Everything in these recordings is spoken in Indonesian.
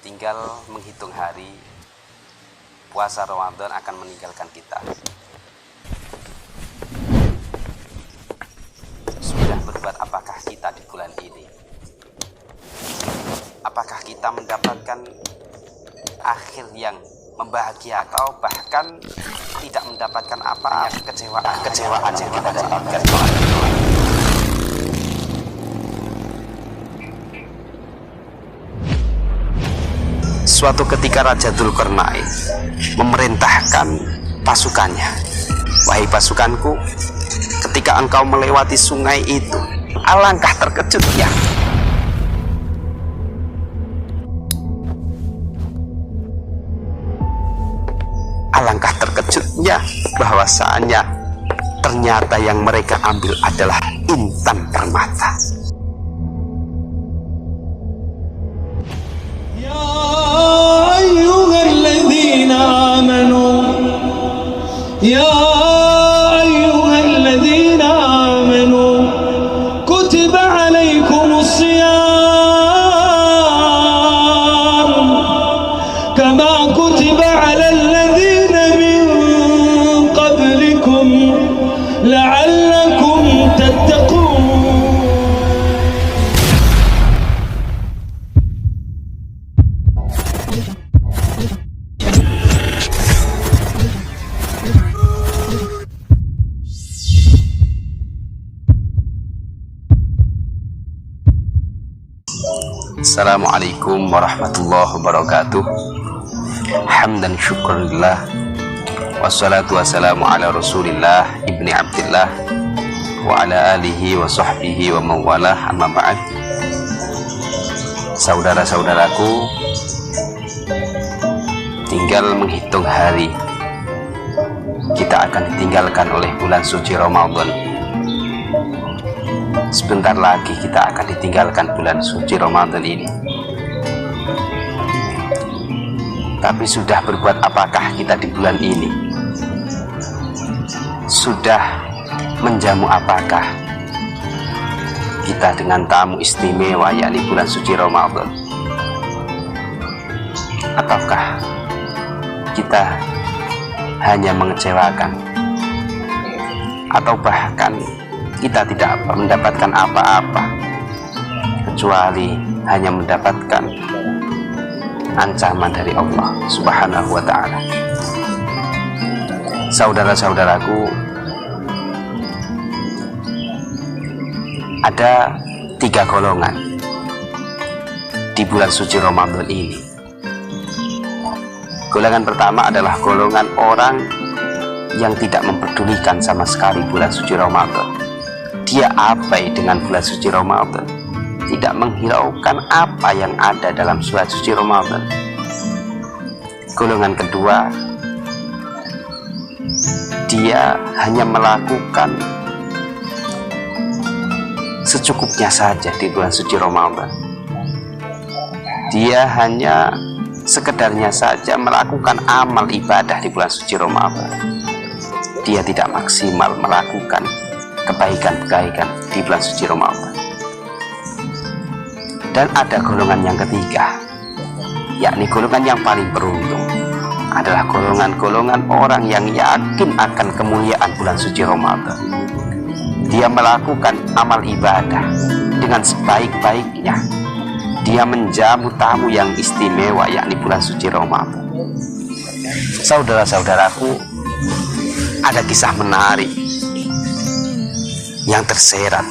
Tinggal menghitung hari, puasa Ramadan akan meninggalkan kita. Sudah berbuat apakah kita di bulan ini? Apakah kita mendapatkan akhir yang membahagiakan atau bahkan tidak mendapatkan apa-apa? Kecewaan yang kita dapatkan. Suatu ketika Raja Dzulqarnain memerintahkan pasukannya, "Wahai pasukanku, ketika engkau melewati sungai itu, alangkah terkejutnya bahwasanya ternyata yang mereka ambil adalah intan permata." يا أيها الذين آمنوا كتب عليكم الصيام كما كتب على الذين من قبلكم لعلكم تتقون. Assalamualaikum warahmatullahi wabarakatuh. Hamdan syukurillah, wassalatu wassalamu ala rasulillah ibni abdillah wa ala alihi wa sahbihi wa mawalah, amma ba'd. Saudara-saudaraku, tinggal menghitung hari, kita akan ditinggalkan oleh bulan suci Ramadan. Sebentar lagi kita akan ditinggalkan bulan suci Ramadan ini. Tapi sudah berbuat apakah kita di bulan ini? Sudah menjamu apakah kita dengan tamu istimewa, yakni bulan suci Ramadan? Ataukah kita hanya mengecewakan? Atau bahkan kita tidak mendapatkan apa-apa kecuali hanya mendapatkan ancaman dari Allah Subhanahu wa ta'ala. Saudara-saudaraku, ada 3 golongan di bulan suci Ramadan ini. Golongan pertama adalah golongan orang yang tidak memperdulikan sama sekali bulan suci Ramadan. Dia abai dengan bulan suci Ramadan, tidak menghiraukan apa yang ada dalam bulan suci Ramadan. Golongan kedua, dia hanya melakukan secukupnya saja di bulan suci Ramadan. Dia hanya sekedarnya saja melakukan amal ibadah di bulan suci Ramadan. Dia tidak maksimal melakukan kebaikan-kebaikan di bulan suci Ramadan. Dan ada golongan yang ketiga, yakni golongan yang paling beruntung, adalah golongan-golongan orang yang yakin akan kemuliaan bulan suci Ramadan. Dia melakukan amal ibadah dengan sebaik-baiknya. Dia menjamu tamu yang istimewa, yakni bulan suci Ramadan. Saudara-saudaraku, ada kisah menarik yang terserat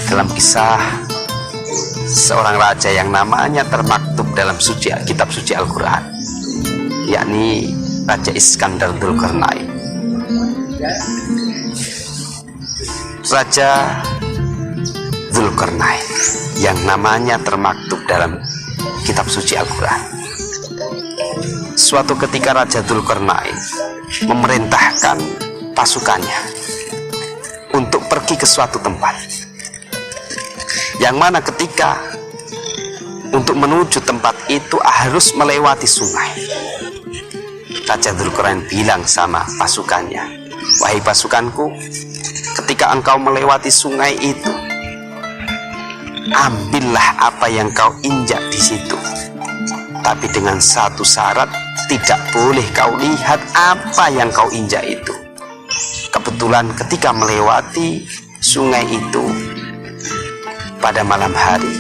dalam kisah seorang raja yang namanya termaktub dalam kitab suci Al-Quran, yakni Raja Iskandar Dzulqarnain. Raja Dzulqarnain yang namanya termaktub dalam kitab suci Al-Quran. Suatu ketika Raja Dzulqarnain memerintahkan pasukannya untuk pergi ke suatu tempat, yang mana ketika untuk menuju tempat itu harus melewati sungai. Raja Dzulqarnain bilang sama pasukannya, "Wahai pasukanku, ketika engkau melewati sungai itu, ambillah apa yang kau injak di situ. Tapi dengan satu syarat, tidak boleh kau lihat apa yang kau injak itu. Kebetulan ketika melewati sungai itu pada malam hari,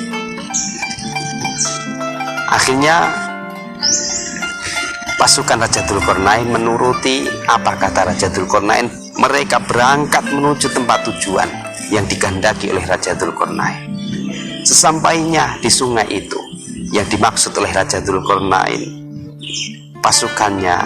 akhirnya pasukan Raja Dzulqarnain menuruti apa kata Raja Dzulqarnain. Mereka berangkat menuju tempat tujuan yang dikehendaki oleh Raja Dzulqarnain. Sesampainya di sungai itu, yang dimaksud oleh Raja Dzulqarnain, pasukannya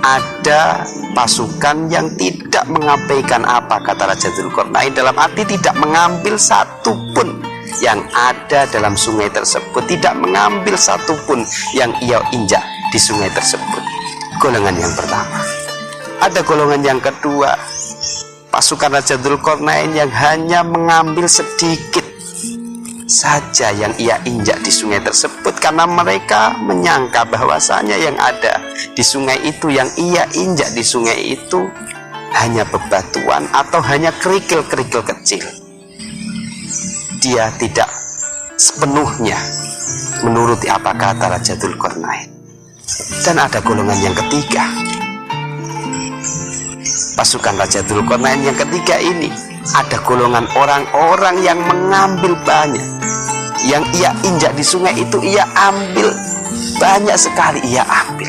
ada pasukan yang tidak mengabaikan apa kata Raja Dzulqarnain, dalam arti tidak mengambil satupun yang ada dalam sungai tersebut, tidak mengambil satupun yang ia injak di sungai tersebut. Golongan yang pertama. Ada golongan yang kedua, pasukan Raja Dzulqarnain yang hanya mengambil sedikit saja yang ia injak di sungai tersebut, karena mereka menyangka bahwasanya yang ada di sungai itu, yang ia injak di sungai itu hanya bebatuan atau hanya kerikil-kerikil kecil. Dia tidak sepenuhnya menuruti apa kata Raja Dzulqarnain. Dan ada golongan yang ketiga. Pasukan Raja Dzulqarnain yang ketiga ini, ada golongan orang-orang yang mengambil banyak. Yang ia injak di sungai itu ia ambil banyak sekali, ia ambil.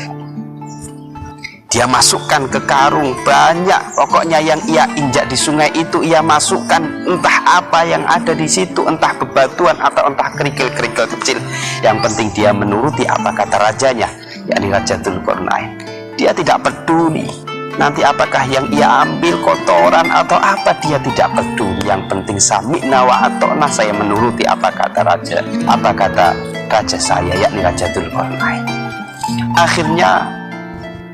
Dia masukkan ke karung banyak, pokoknya yang ia injak di sungai itu ia masukkan, entah apa yang ada di situ, entah bebatuan atau entah kerikil-kerikil kecil. Yang penting dia menuruti apa kata rajanya, yakni Raja Dzulqarnain. Dia tidak peduli nanti apakah yang ia ambil kotoran atau apa, dia tidak peduli. Yang penting sami'na wa ata'na, saya menuruti apa kata raja, apa kata raja saya, yakni Raja Dzulqarnain. Akhirnya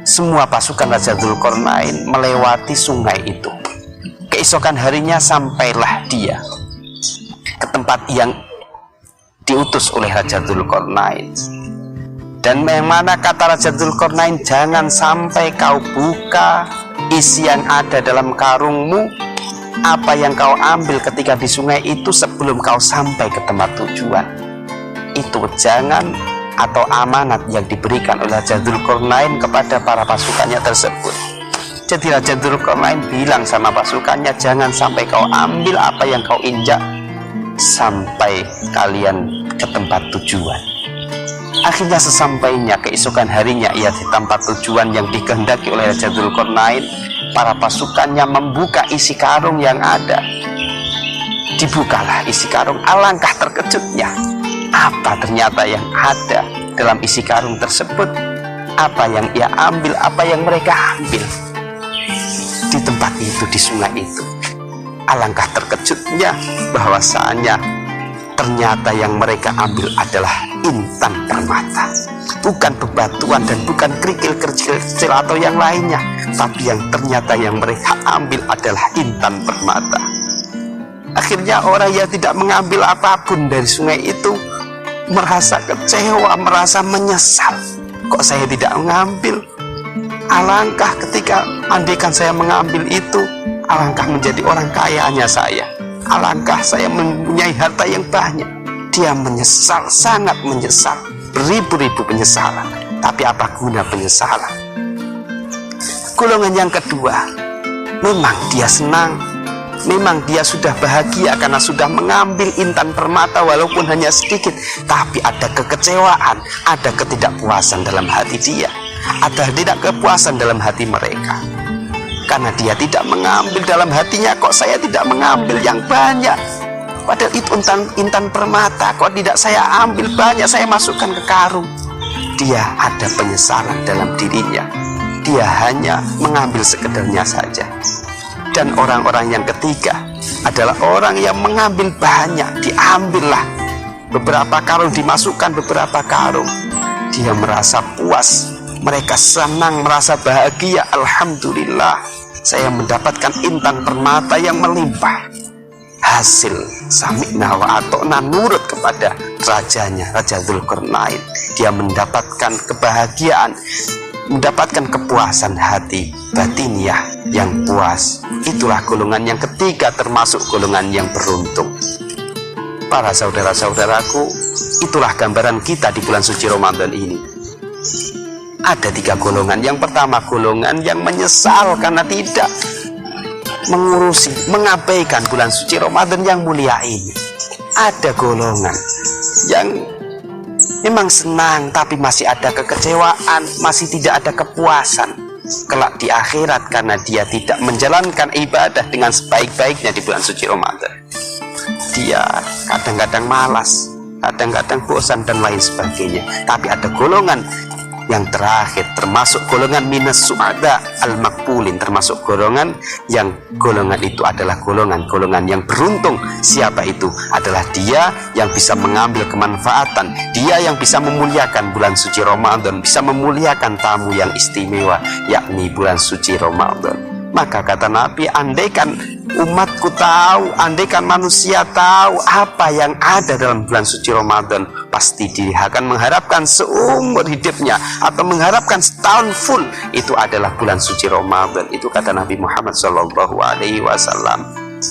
semua pasukan Raja Dzulqarnain melewati sungai itu. Keesokan harinya sampailah dia ke tempat yang diutus oleh Raja Dzulqarnain. Dan memang kata Raja Dzulqarnain, jangan sampai kau buka isi yang ada dalam karungmu, apa yang kau ambil ketika di sungai itu, sebelum kau sampai ke tempat tujuan. Itu jangan atau amanat yang diberikan oleh Raja Dzulqarnain kepada para pasukannya tersebut. Jadi Raja Dzulqarnain bilang sama pasukannya, jangan sampai kau ambil apa yang kau injak sampai kalian ke tempat tujuan. Akhirnya sesampainya keesokan harinya ia di tempat tujuan yang dikehendaki oleh Raja Dzulqarnain, para pasukannya membuka isi karung yang ada. Dibukalah isi karung, alangkah terkejutnya. Apa ternyata yang ada dalam isi karung tersebut? Apa yang ia ambil, apa yang mereka ambil di tempat itu, di sungai itu. Alangkah terkejutnya bahwasannya ternyata yang mereka ambil adalah intan permata, bukan bebatuan dan bukan kerikil kecil atau yang lainnya, tapi yang ternyata yang mereka ambil adalah intan permata. Akhirnya orang yang tidak mengambil apapun dari sungai itu merasa kecewa, merasa menyesal. Kok saya tidak mengambil? Alangkah ketika andaikan saya mengambil itu, alangkah menjadi orang kayanya saya, alangkah saya mempunyai harta yang banyak. Dia menyesal, sangat menyesal, beribu-ribu penyesalan. Tapi apa guna penyesalan? Golongan yang kedua, memang dia senang, memang dia sudah bahagia karena sudah mengambil intan permata walaupun hanya sedikit, tapi ada kekecewaan, ada ketidakpuasan dalam hati dia, ada tidak kepuasan dalam hati mereka. Karena dia tidak mengambil, dalam hatinya, kok saya tidak mengambil yang banyak, padahal itu intan permata, kok tidak saya ambil banyak, saya masukkan ke karung. Dia ada penyesalan dalam dirinya, dia hanya mengambil sekedarnya saja. Dan orang-orang yang ketiga adalah orang yang mengambil banyak, diambillah beberapa karung, dimasukkan beberapa karung. Dia merasa puas, mereka senang, merasa bahagia. Alhamdulillah, saya mendapatkan intan permata yang melimpah. Hasil sami'na wa ata'na, nurut kepada rajanya, Raja Dzulqarnain. Dia mendapatkan kebahagiaan, mendapatkan kepuasan hati batiniah yang puas. Itulah golongan yang ketiga, termasuk golongan yang beruntung. Para saudara-saudaraku, itulah gambaran kita di bulan suci Ramadan ini. Ada 3 golongan. Yang pertama, golongan yang menyesal karena tidak mengurusi, mengabaikan bulan suci Ramadan yang mulia ini. Ada golongan yang memang senang tapi masih ada kekecewaan, masih tidak ada kepuasan kelak di akhirat karena dia tidak menjalankan ibadah dengan sebaik-baiknya di bulan suci Ramadan. Dia kadang-kadang malas, kadang-kadang bosan dan lain sebagainya. Tapi ada golongan yang terakhir, termasuk golongan minas su'ada al-makbulin, termasuk golongan itu adalah golongan yang beruntung. Siapa itu? Adalah dia yang bisa mengambil kemanfaatan, dia yang bisa memuliakan bulan suci Ramadan, bisa memuliakan tamu yang istimewa, yakni bulan suci Ramadan. Maka kata Nabi, andaikan umatku tahu, andaikan manusia tahu apa yang ada dalam bulan suci Ramadan, pasti dia akan mengharapkan seumur hidupnya atau mengharapkan setahun full itu adalah bulan suci Ramadan. Itu kata Nabi Muhammad SAW.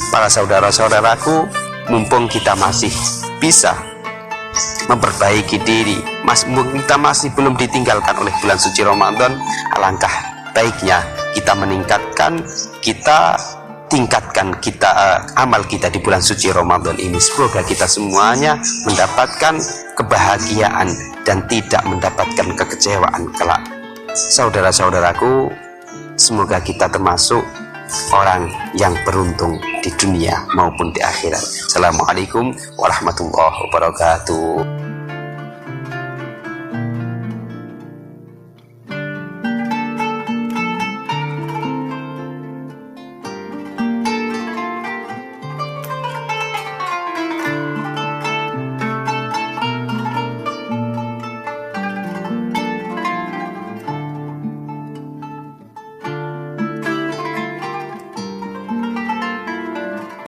Para saudara-saudaraku, mumpung kita masih bisa memperbaiki diri, kita masih belum ditinggalkan oleh bulan suci Ramadan, alangkah baiknya kita tingkatkan amal kita di bulan suci Ramadan ini. Semoga kita semuanya mendapatkan kebahagiaan dan tidak mendapatkan kekecewaan kelak. Saudara-saudaraku, semoga kita termasuk orang yang beruntung di dunia maupun di akhirat. Assalamualaikum warahmatullahi wabarakatuh.